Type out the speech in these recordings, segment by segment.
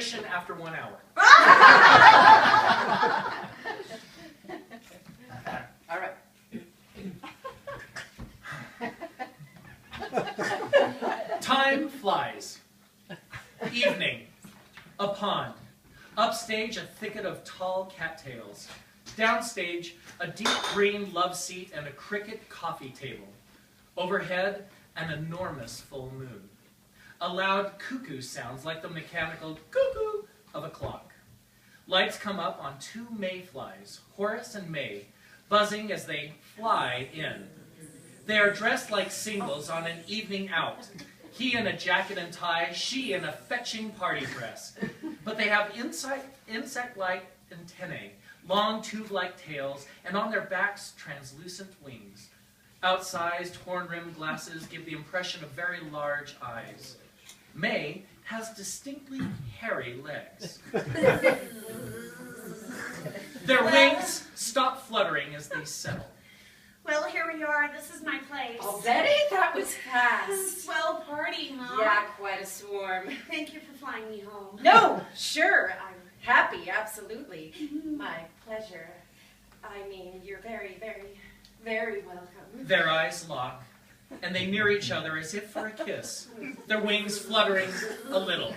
Intermission after 1 hour. All right. Time flies. Evening. A pond. Upstage, a thicket of tall cattails. Downstage, a deep green love seat and a cricket coffee table. Overhead, an enormous full moon. A loud cuckoo sounds like the mechanical cuckoo of a clock. Lights come up on 2 mayflies, Horace and May, buzzing as they fly in. They are dressed like singles on an evening out. He in a jacket and tie, she in a fetching party dress. But they have insect-like antennae, long tube-like tails, and on their backs translucent wings. Outsized horn-rimmed glasses give the impression of very large eyes. May has distinctly hairy legs. Their wings stop fluttering as they settle. Well, here we are. This is my place. Already? That was fast. Swell party, huh? Yeah, quite a swarm. Thank you for flying me home. No, sure. I'm happy, absolutely. My pleasure. I mean, you're very, very, very welcome. Their eyes lock, and they near each other as if for a kiss, their wings fluttering a little.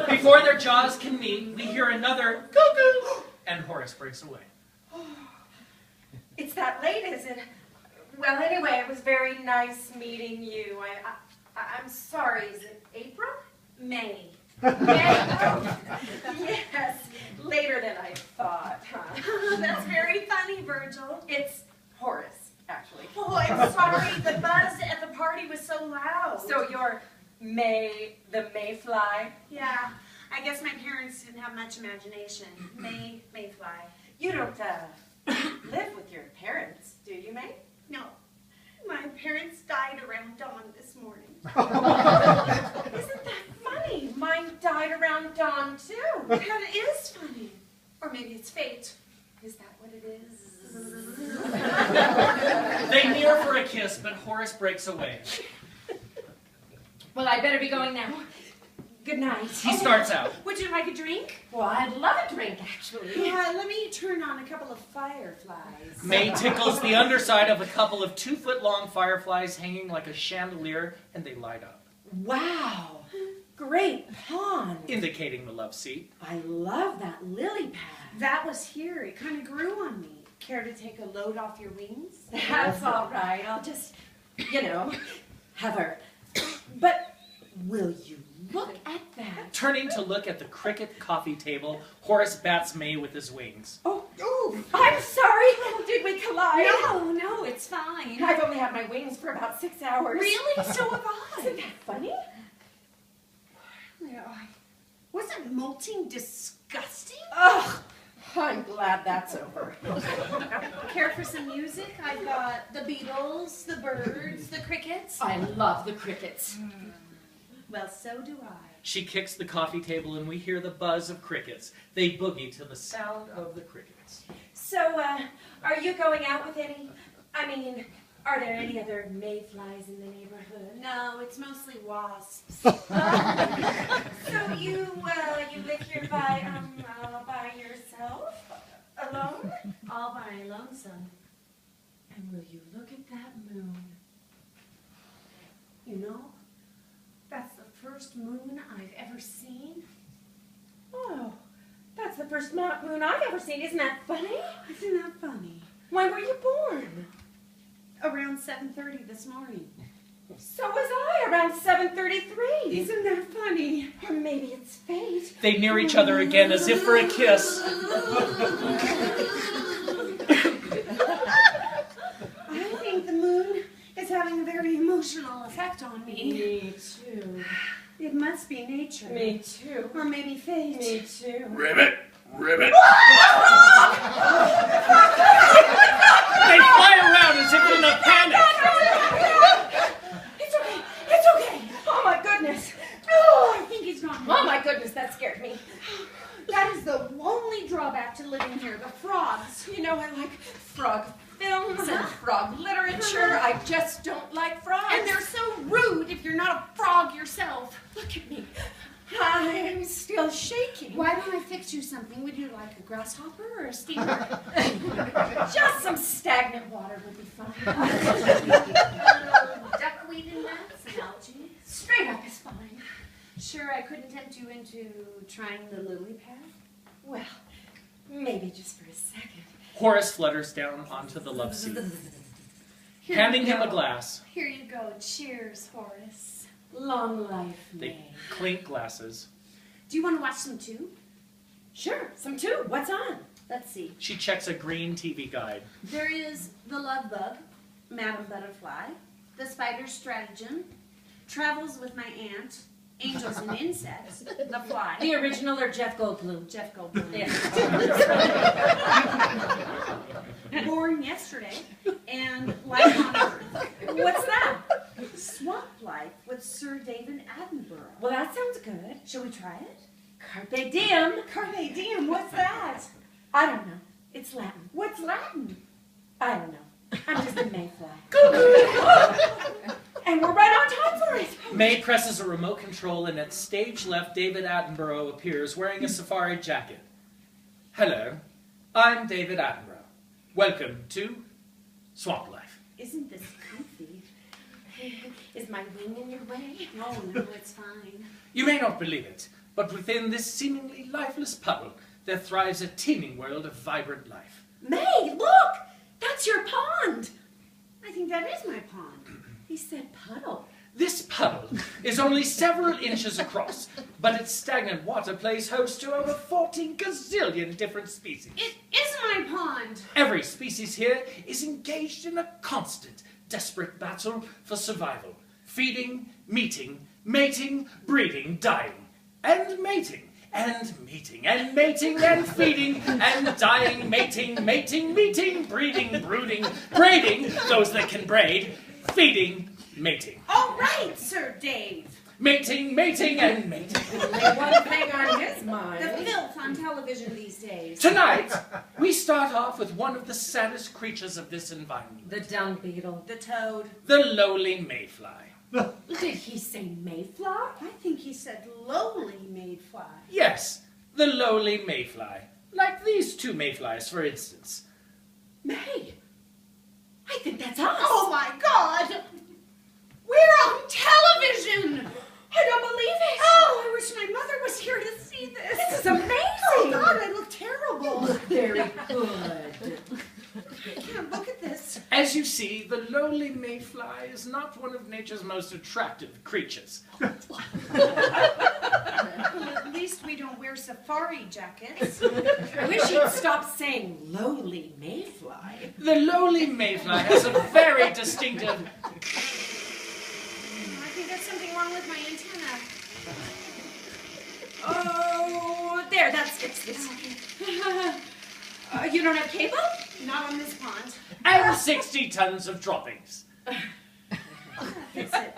Before their jaws can meet, we hear another cuckoo, and Horace breaks away. It's that late, is it? Well, anyway, it was very nice meeting you. I'm sorry, is it April? May. May? Oh, yes, later than I thought, huh? That's very funny, Virgil. It's Horace, actually. Oh, I'm sorry. The buzz at the party was so loud. So you're May, the mayfly? Yeah, I guess my parents didn't have much imagination. Mayfly. You don't, live with your parents, do you, May? No, my parents died around dawn this morning. Isn't that funny? Mine died around dawn, too. That is funny. Or maybe it's fate. Is that what it is? They near for a kiss, but Horace breaks away. Well, I better be going now. Good night. He starts out. Would you like a drink? Well, I'd love a drink, actually. Yeah, let me turn on a couple of fireflies. May tickles the underside of a couple of 2-foot-long fireflies hanging like a chandelier, and they light up. Wow. Great pond. Indicating the love seat. I love that lily pad. That was here. It kind of grew on me. Care to take a load off your wings? That's all right. I'll just, hover. But will you look at that? Turning to look at the cricket coffee table, Horace bats May with his wings. Oh, I'm sorry. Did we collide? No, it's fine. I've only had my wings for about 6 hours. Really? So have I. Isn't that funny? Wasn't molting disgusting? Ugh, I'm glad that's over. Care for some music? I've got the Beatles, the Birds, the Crickets. I love the crickets. Well, so do I. She kicks the coffee table and we hear the buzz of crickets. They boogie to the sound of the crickets. So, are you going out with any? I mean, are there any other mayflies in the neighborhood? No, it's mostly wasps. So you live here by yourself? Alone? All by lonesome. And will you look at that moon? You know, that's the first moon I've ever seen. Oh, that's the first moon I've ever seen. Isn't that funny? Isn't that funny? When were you born? Around 7:30 this morning. So was I, around 7:33. Isn't that funny? Or maybe it's fate. They near each other again as if for a kiss. I think the moon is having a very emotional effect on me. Me too. It must be nature. Me too. Or maybe fate. Me too. Ribbit! Ribbit! They fly around as if in a panic. It's okay. It's okay. Oh my goodness. Oh, I think he's gone. Oh my goodness, that scared me. That is the only drawback to living here, the frogs. You know, I like frog films and frog literature. I just don't like frogs. And they're so rude if you're not a frog yourself. Look at me. I is still shaking. Why don't I fix you something? Would you like a grasshopper or a steamer? Just some stagnant water would be fine. Duckweed and nuts and algae. Straight up is fine. Sure, I couldn't tempt you into trying the lily pad? Well, maybe just for a second. Horace flutters down onto the love seat, Here handing you him a go. glass. Here you go. Cheers, Horace. Long life, They May. clink glasses. Do you want to watch some too? Sure, some too. What's on? Let's see. She checks a green TV guide. There is The Love Bug, Madam Butterfly, The Spider's Stratagem, Travels with My Aunt, Angels and Insects, The Fly. The original or Jeff Goldblum? Jeff Goldblum. Yeah. Born Yesterday, and Life on Earth. What's that? Swamp Life with Sir David Attenborough. Well, that sounds good. Shall we try it? Carpe diem. Carpe diem, what's that? I don't know. It's Latin. What's Latin? I don't know. I'm just a mayfly. And we're right on time for it. May presses a remote control, and at stage left, David Attenborough appears wearing a safari jacket. Hello, I'm David Attenborough. Welcome to Swamp Life. Isn't this comfy? Is my wing in your way? Oh, no, it's fine. You may not believe it, but within this seemingly lifeless puddle, there thrives a teeming world of vibrant life. May, look! That's your pond. I think that is my pond. He said puddle. This puddle is only several inches across, but its stagnant water plays host to over 14 gazillion different species. It is my pond. Every species here is engaged in a constant, desperate battle for survival. Feeding, meeting, mating, breeding, dying, and mating, and meeting, and mating, and feeding, and dying, mating, mating, meeting, breeding, brooding, braiding, those that can braid, feeding, mating. All right, Sir Dave. Mating, mating, and mating. Only one thing on his The mind. filth on television these days. Tonight, we start off with one of the saddest creatures of this environment, The dung beetle. The toad. the lowly mayfly. Did he say mayfly? I think he said lowly mayfly. Yes, the lowly mayfly. Like these two mayflies, for instance. May. I think that's us. Oh my God! We're on television! I don't believe it. Oh, I wish my mother was here to see this. This is amazing. Oh God, I look terrible. Very good. I can't look at this. As you see, the lowly mayfly is not one of nature's most attractive creatures. Well, at least we don't wear safari jackets. I wish he'd stop saying lowly mayfly. The lowly mayfly has a very distinctive... I think there's something wrong with my antenna. Oh, there, that's fixed this. You don't have cable? Not on this pond. and 60 tons of droppings. Fix it.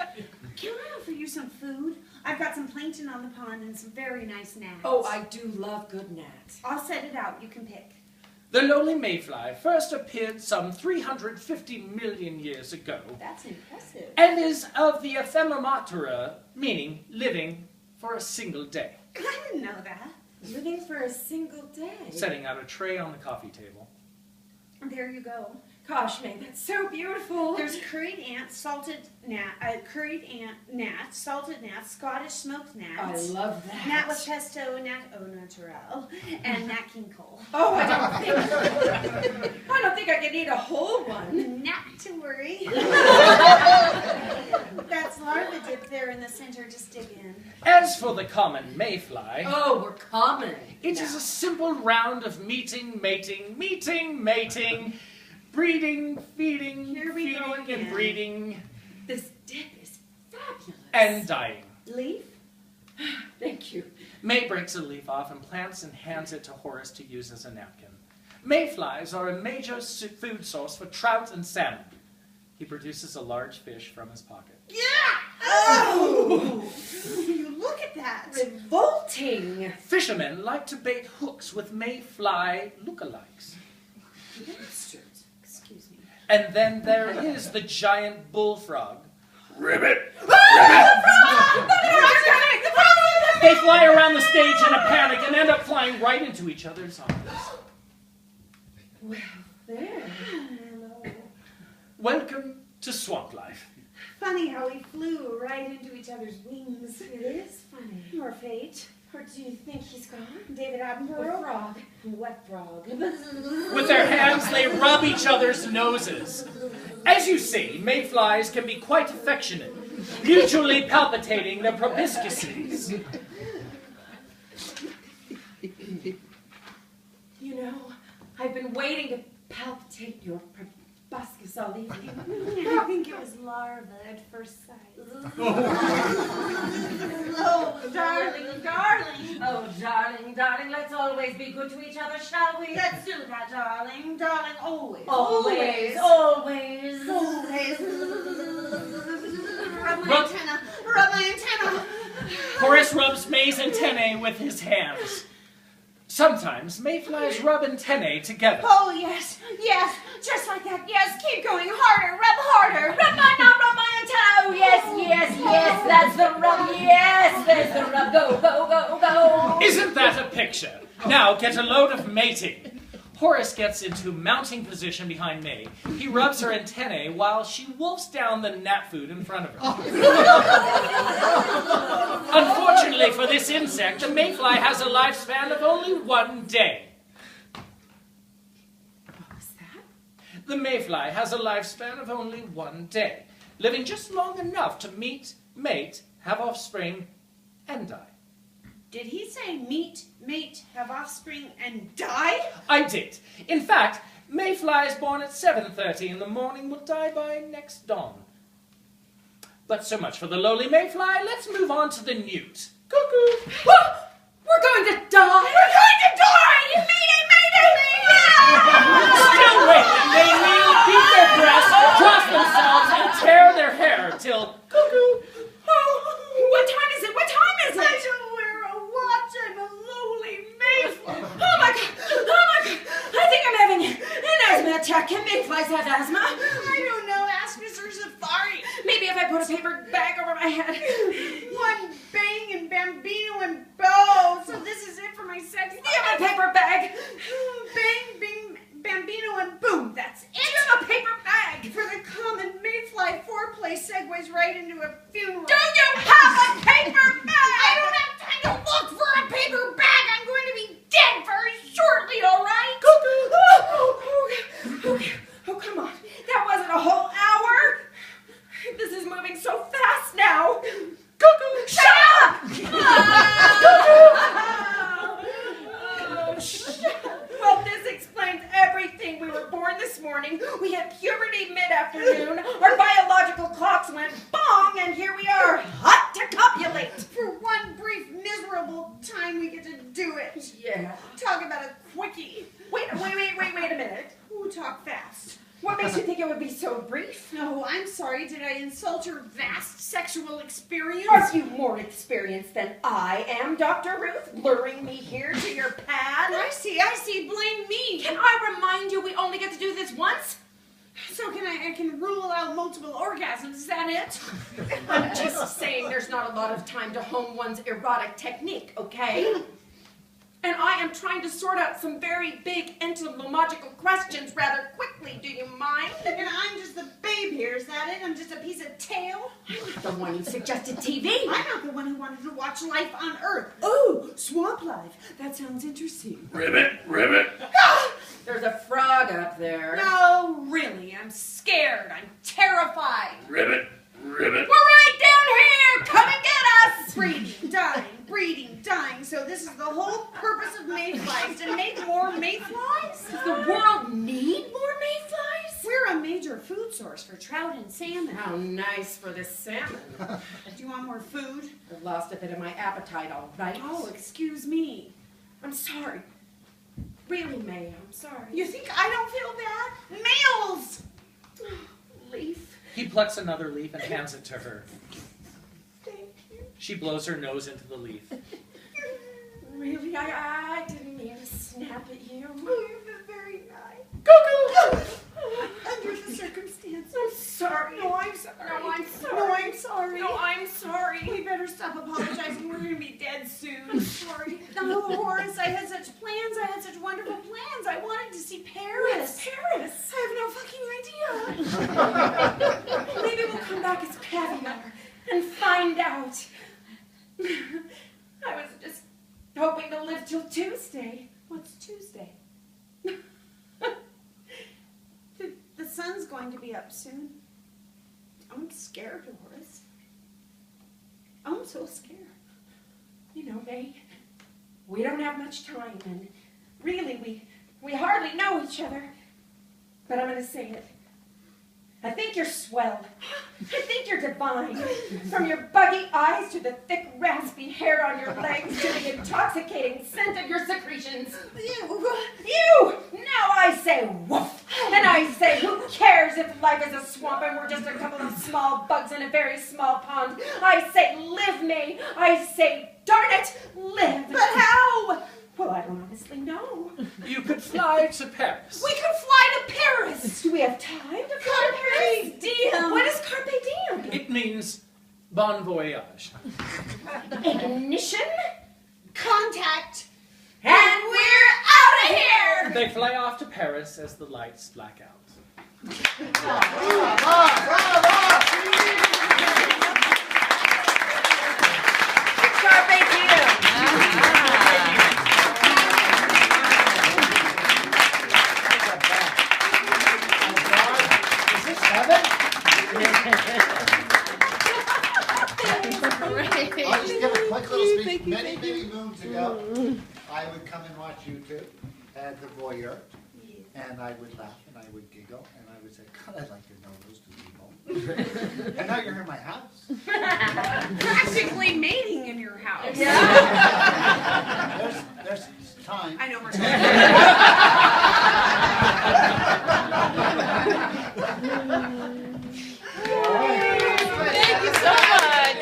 Can I offer you some food? I've got some plankton on the pond and some very nice gnats. Oh, I do love good gnats. I'll set it out. You can pick. The lowly mayfly first appeared some 350 million years ago, That's impressive. and is of the ephemermatera, meaning living for a single day. I didn't know that. Living for a single day. Setting out a tray on the coffee table. There you go. Gosh, May, that's so beautiful. There's curried ant, salted gnat, salted gnat, Scottish smoked I gnats. love that. Gnat with pesto, gnat au naturel, and Nat King Cole. Oh, I don't think I can eat a whole one. Not to worry. That's larva dip there in the center. Just dig in. As for the common mayfly, Oh, we're common. it is a simple round of meeting, mating, breeding, feeding, Here we go feeding, again. and breeding, This dip is fabulous. and dying. Leaf? Thank you. May breaks a leaf off and plants and hands it to Horace to use as a napkin. Mayflies are a major food source for trout and salmon. He produces a large fish from his pocket. Yeah! Oh! You look at that. Revolting. Fishermen like to bait hooks with mayfly lookalikes. Bastards. Excuse me. And then there is the giant bullfrog. Ribbit! The frog! The frog! They fly around the stage in a panic and end up flying right into each other's arms. Well, there. Hello. Welcome to Swamp Life. Funny how we flew right into each other's wings. It is funny. Or fate. Or do you think he's gone? David The Attenborough. frog. What frog? With their hands, they rub each other's noses. As you see, mayflies can be quite affectionate, mutually palpitating their proboscises. You know, I've been waiting to palpitate your proboscis all evening. I think it was larva at first sight. Oh, darling, darling. Oh, darling, darling, let's always be good to each other, shall we? Let's do that, darling. Darling, always. Always, always. Always. Rub my Rub- antenna. Rub my antenna. Horace rubs May's antennae with his hands. Sometimes mayflies rub antennae together. Oh, yes. Yes. Just like that. Yes. Keep going. Harder. Rub harder. Rub my antenna. Oh, yes, yes, yes, that's the rub. Yes, there's the rub. Go, go, go, go. Isn't that a picture? Now get a load of mating. Horace gets into mounting position behind May. He rubs her antennae while she wolfs down the gnat food in front of her. Unfortunately for this insect, the mayfly has a lifespan of only 1 day. What was that? The mayfly has a lifespan of only 1 day, living just long enough to meet, mate, have offspring, and die. Did he say meet, mate, have offspring, and die? I did. In fact, mayflies born at 7:30 in the morning will die by next dawn. But so much for the lowly mayfly. Let's move on to the newt. Cuckoo! We're going to die. We're going to die! Mayday! Still waiting, they kneel, beat their breasts, cross themselves, and tear their hair till cuckoo! Oh, what time is it? What time is I it? don't wear a watch. I'm a lowly mayfly. Oh my god! Oh my god! I think I'm having an asthma attack. Can mayflies have asthma? I don't know. Ask Mr. Safari. Maybe if I put a paper bag over my head. One bang and Bambino and Bo. So this is it for my sex Do you have a paper bag? Bang, bing, Bambino and boom. That's Do it. you have a paper bag? For the common mayfly foreplay segues right into a funeral. Do you have a paper bag? I don't have time to look for a paper bag. I'm going to be dead very shortly, all right? Oh, come on. That wasn't a whole hour. This is moving so fast now. Cuckoo! Shut up! Well, this explains everything. We were born this morning. We had puberty mid-afternoon. Our biological clocks went bong, and here we are, hot to copulate. For one brief, miserable time, we get to do it. Yeah. Talk about a quickie. Wait a minute. Ooh, talk fast. What makes you think it would be so brief? No, I'm sorry. Did I insult your vast sexual experience? Are you more experienced than I am, Dr. Ruth, luring me here to your pad? I see. Blame me. Can I remind you we only get to do this once? So I can rule out multiple orgasms. Is that it? I'm just saying there's not a lot of time to hone one's erotic technique, okay? And I am trying to sort out some very big entomological questions rather quickly. Do you mind? And I'm just the babe here. Is that it? I'm just a piece of tail. I'm not the one who suggested TV. I'm not the one who wanted to watch Life on Earth. Oh, Swamp Life. That sounds interesting. Ribbit, ribbit. There's a frog up there. No, really. I'm scared. I'm terrified. Ribbit, ribbit. We're right down here. Come and get us. Breeding, dying. So this is the whole purpose of mayflies, to make more mayflies? Does the world need more mayflies? We're a major food source for trout and salmon. How nice for the salmon. Do you want more food? I've lost a bit of my appetite, all right. Oh, excuse me. I'm sorry. Really, May, I'm sorry. You think I don't feel bad? Males! Leaf. He plucks another leaf and hands it to her. Thank you. She blows her nose into the leaf. Really, I didn't mean to snap at you. Oh, you've been very nice. Cuckoo! Under the circumstances. I'm sorry. No, I'm sorry. No, I'm sorry. No, I'm sorry. No, I'm sorry. We better stop apologizing. We're going to be dead soon. Oh, Horace, I had such plans. I had such wonderful plans. I wanted to see Paris. Paris. I have no fucking idea. Maybe we'll come back as caviar and find out. I was just hoping to live till Tuesday. What's Tuesday? The sun's going to be up soon. I'm scared, Horace. I'm so scared. You know, May, we don't have much time, and really, we hardly know each other. But I'm going to say it. I think you're swell. I think you're divine. From your buggy eyes to the thick, raspy hair on your legs to the intoxicating scent of your secretions. You! Now I say woof. And I say, who cares if life is a swamp and we're just a couple of small bugs in a very small pond? I say, live, May. I say, darn it, live. But how? Well, I don't honestly know. You could fly to Paris. We could fly to Paris. Do we have time to fly to Paris? Carpe diem. What is carpe diem? It means bon voyage. Ignition? Contact. And we're out of here! They fly off to Paris as the lights black out. Carpe diem! Is this heaven? I'll just give a quick little speech. Many, many moons ago, I would come and watch you two at the voyeur, and I would laugh and I would giggle and I would say, God, I'd like to know those two people. And now you're in my house. Practically mating in your house. There's time. I know we're talking. Thank you so much.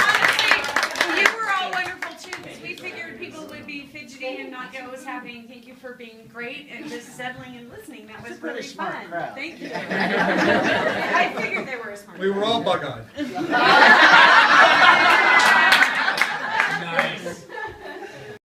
Honestly, you were all wonderful too, because we figured people would be fidgety and not get what was happening. Thank you for being great and just settling and listening. That was pretty really smart fun. crowd. Thank you. I figured they were a smart. We were all bug-eyed.